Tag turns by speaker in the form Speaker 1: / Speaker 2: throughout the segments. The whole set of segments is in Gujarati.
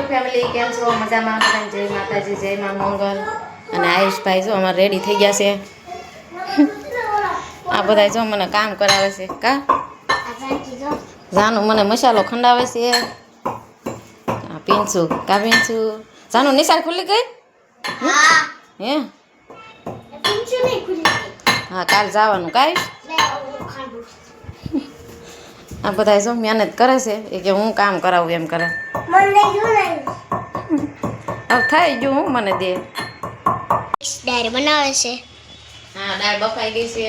Speaker 1: ફેમિલી, કેમ છો? મજામાં? બધાને જય માતાજી, જય માં મંગલ. અને આયુષભાઈ જો અમારે રેડી થઈ ગયા છે. આ બધા જો મને કામ કરાવે છે. કા જાનું મને મસાલો ખંડાવે છે. આ પીંછું કા પીંછું જાનું નિશાળ ખુલ્લી ગઈ હે હા કાલ જવાનું કાંઈ આ બધા જો મહેનત કરે છે એ કે હું કામ કરાવું એમ કરે હવે થઈ ગયું હું મને દે
Speaker 2: દાળ બનાવે છે.
Speaker 1: હા દાળ બફાઈ ગઈ છે.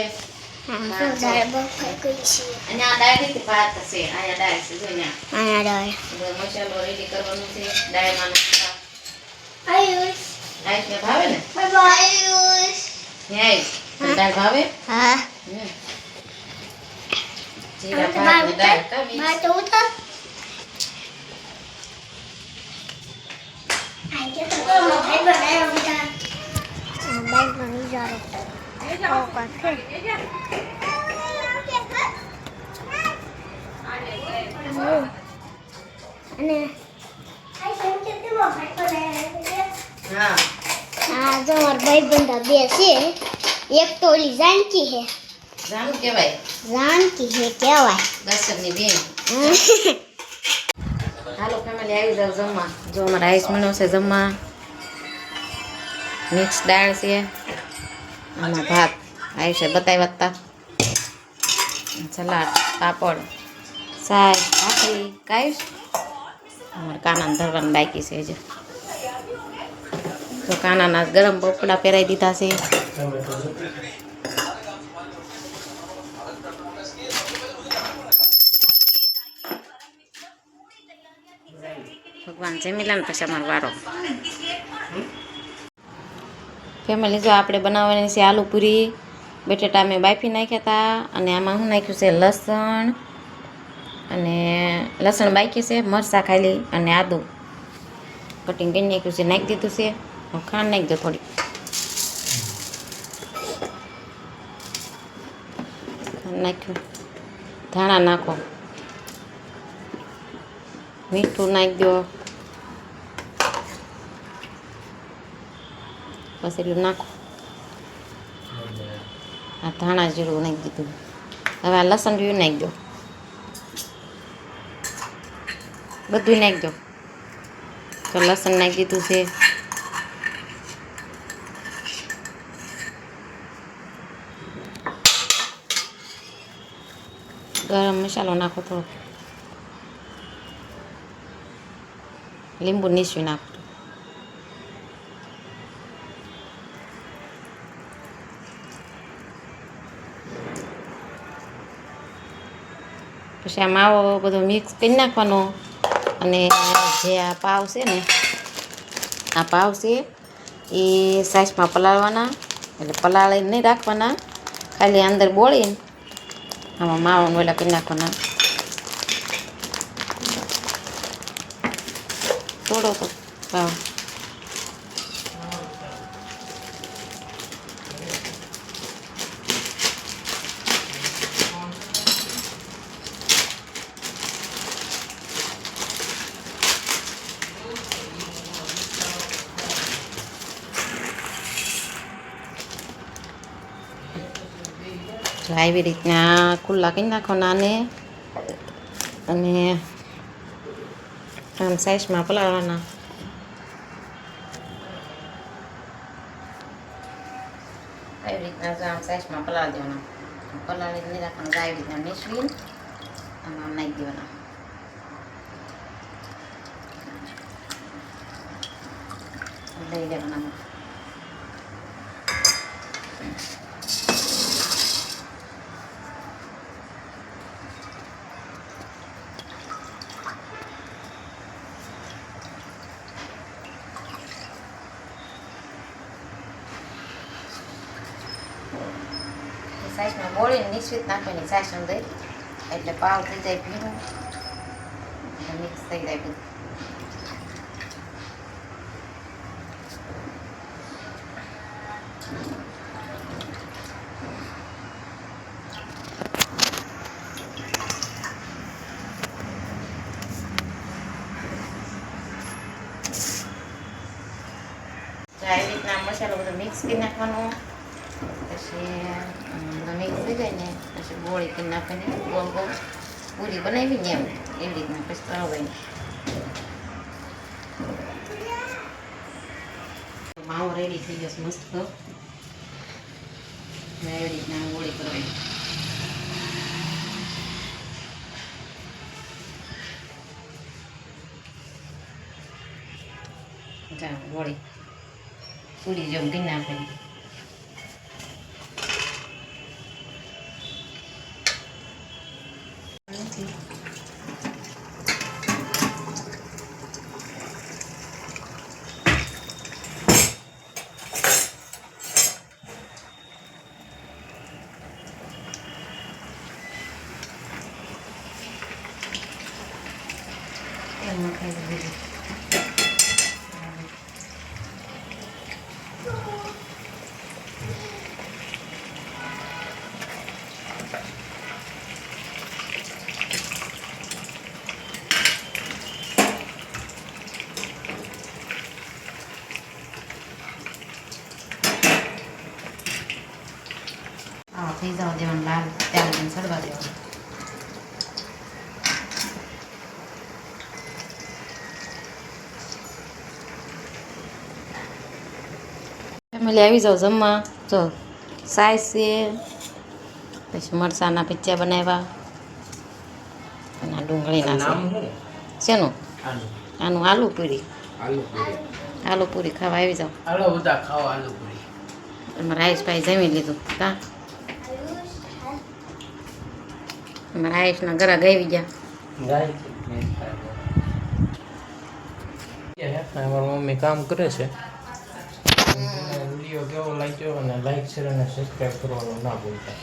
Speaker 2: દાળ બફાઈ ગઈ છે.
Speaker 1: અને આ દાળ નથી ભાત છે. આયા દાળ છે જો
Speaker 2: આયા દાળ
Speaker 1: મસાલો રેડી કરવાનું છે. દાળમાં નાખતા
Speaker 2: આયુષ
Speaker 1: આયુષને ભાવે ને
Speaker 2: આયુષ
Speaker 1: હે આયુષ દાળ ભાવે
Speaker 2: હા
Speaker 1: જીરા ભાત ને દાળ
Speaker 2: ભાત ઉતાર આજે તો ભાઈ બનાવ્યો બેટા બાઈક માં નજારો અને
Speaker 1: હા
Speaker 2: હા જો મારા ભાઈ બંધા બે છે. એક તો ઓલી જાનકી હે
Speaker 1: જાનું કહેવાય
Speaker 2: જાનકી હે કહેવાય
Speaker 1: દર્શનની બેન હાલો ફેમિલી આવી જાવ જમવા જો અમારા આઈસ મળ્યો છે જમવા મિક્સ દાળ છે આમાં ભાત આયુષે બતાવ્યા હતા સલાડ પાપડ સાસ ભાખરી કાંઈશ અમારે કાનાને ધરવાનું બાકી છે હજુ તો કાનાના ગરમ બપડા પહેરાવી દીધા છે ભગવાન જમી લે ને પછી અમારો વારો ફેમિલી જો આપણે બનાવવાની છે આલુ પૂરી બટેટા મેં બાફી નાખ્યા હતા અને આમાં શું નાખ્યું છે લસણ અને લસણ બાકી છે મરચાં ખાલી અને આદું કટિંગ કરી નાખ્યું છે નાખી દીધું છે ખાંડ નાખી દો થોડી ખાંડ નાખ્યું ધાણા નાખો મીઠું નાખી દો પછી એટલું નાખો આ ધાણા જીરું નાખી દીધું હવે આ લસણ જેવું નાખી દો બધું નાખી દો તો લસણ નાખી દીધું છે ગરમ મસાલો નાખો થોડો લીંબુ નીચવી નાખો પછી આ માવો બધો મિક્સ કરી નાખવાનો અને જે આ પાવ છે ને આ પાવ છે એ સાઈઝમાં પલાળવાના એટલે પલાળીને નહીં રાખવાના ખાલી અંદર બોળીને આમાં માવાનું ઓલા કરી નાખવાના થોડો તો પાવ આવી રીતના ખુલ્લા કરી નાખવાના અને આમ સાઈઝમાં પલાળવાના આવી રીતના આમ સાઈઝમાં પલાળી દેવાના પલાળી નહીં રાખવાના આવી રીતના મિશ્રીને આમ નાખી દેવાના લઈ લેવાના સાઈઝમાં બોળીને નિશ્ચિત નાખવાની સાઈઝ અંદર એટલે પાવ થઈ જાય ભીનું મિક્સ થઈ જાય બધું તો આવી રીતના મસાલો બધો મિક્સ કરી નાખવાનો. પછી બધો મિક્સ થઈ જાય ને પછી ગોળી કરી નાખવાની, ગોળ ગોળ પૂરી બનાવી ને એવી રીતના પછી તળવાની. માવો રેડી થઈ જશે મસ્ત. એવી રીતના ગોળી કરવાની. ગોળી પૂરી જેવું કરી નાખવાની. તેલમાં ખાઈ દીધું. થઈ જવા દેવાનું, લાલ ત્યાં સડવા દેવાનું. ફેમિલી આવી જાઓ જમવા. જો સાઈઝ છે, પછી મરચાંના ભજીયા બનાવ્યા અને ડુંગળીના છે. શેનું? આનું આલુ પૂરી. આલુ પૂરી ખાવા આવી જાઓ. અમારા આયુષભાઈ જમી લીધું. કા અમારા આયુષના ઘરા ગઈ ગયા.
Speaker 3: અમારી મમ્મી કામ કરે છે. વિડીયો કેવો લાગ્યો અને લાઈક શેર અને સબસ્ક્રાઈબ કરવાનું ના ભૂલતા.